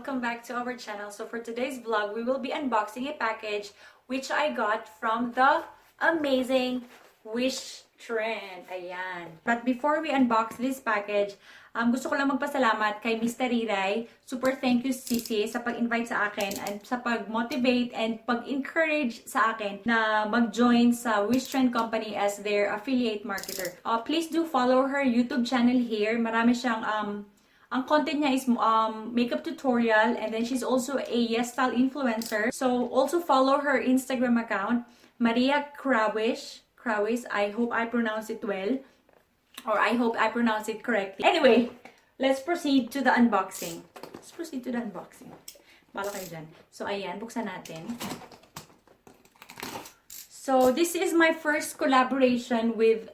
welcome back to our channel. So for today's vlog, we will be unboxing a package which I got from the amazing WISHTREND. Ayan. But before we unbox this package, gusto ko lang magpasalamat kay Mr. Riray. Super thank you, Sisi, sa pag-invite sa akin and sa pag-motivate and pag-encourage sa akin na mag-join sa WISHTREND Company as their affiliate marketer. Please do follow her YouTube channel here. Marami siyang ang content niya is makeup tutorial, and then she's also a yes style influencer. So also follow her Instagram account, Maria Krawish. I hope I pronounce it well. Or I hope I pronounce it correctly. Anyway, let's proceed to the unboxing. Bala kayo dyan. So, ayan, buksan natin. So, this is my first collaboration with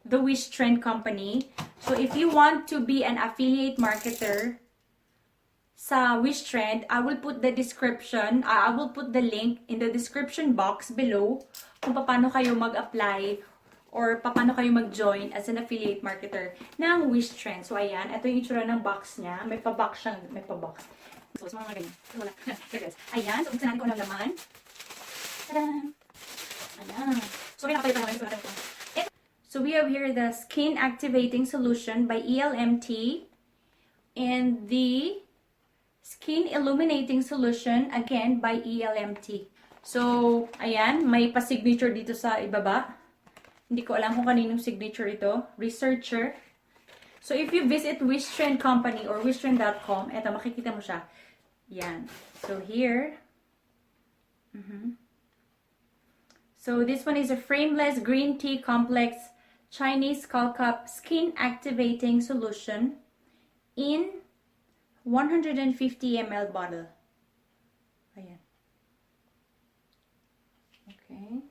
the WISHTREND Company. So, if you want to be an affiliate marketer sa WISHTREND, I will put the description, I will put the link in the description box below kung paano kayo mag-apply or paano kayo mag-join as an affiliate marketer ng WISHTREND. So, ayan. Ito yung itsura ng box niya. May pa-box siyang. May pa-box. So, mga ganyan. Wala. Ayan. So, buksan natin kung anong laman. Tada! Ayan. So, may nakapalitan naman yung ito. So, we have here the Skin Activating Solution by elmt and the Skin Illuminating Solution, again, by elmt. So, ayan. May pa-signature dito sa ibaba. Hindi ko alam kung kaninong signature ito. Researcher. So, if you visit WISHTREND Company or wishtrend.com, eto, makikita mo siya. Yan. So, here. So, this one is a frameless green tea complex Chinese skull cup skin activating solution in 150 ml bottle. Ayan. Okay.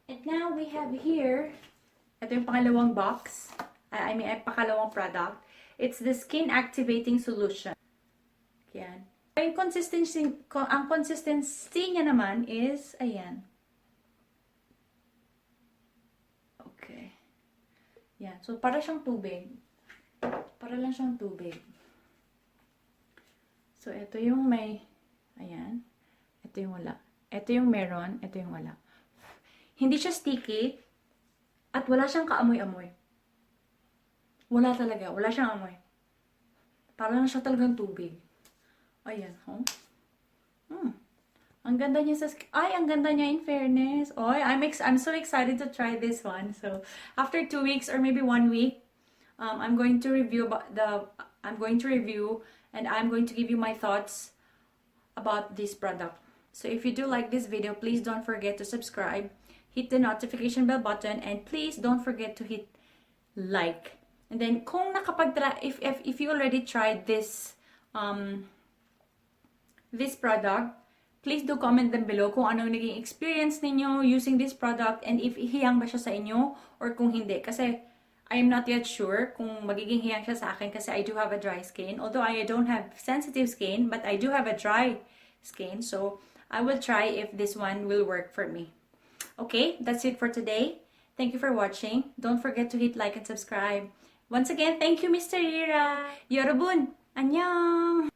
And now we have here, ito yung pangalawang box, pangalawang product. It's the Skin Activating Solution. Yan. Ang consistency niya naman is, ayan. Okay. Yan. So, para siyang tubig. Para lang siyang tubig. So, ito yung may, ayan. Ito yung wala. Ito yung meron, ito yung wala. Hindi siya sticky at wala siyang kaamoy-amoy. Wala talaga. Wala siyang amoy. Parang siya talagang tubig. Ayan. Oh. Ang ganda niya sa skin. Ay, ang ganda niya in fairness. Oy, I'm so excited to try this one. So, after 2 weeks or maybe 1 week, I'm going to review and I'm going to give you my thoughts about this product. So, if you do like this video, please don't forget to subscribe. Hit the notification bell button, and please don't forget to hit like. And then kung if you already tried this this product, please do comment them below kung anong naging experience ninyo using this product and if hiyang ba siya sa inyo or kung hindi. Kasi I am not yet sure kung magiging hiyang siya sa akin kasi I do have a dry skin. Although I don't have sensitive skin, but I do have a dry skin. So I will try if this one will work for me. Okay, that's it for today. Thank you for watching. Don't forget to hit like and subscribe. Once again, thank you, Mr. Rira. 여러분, 안녕.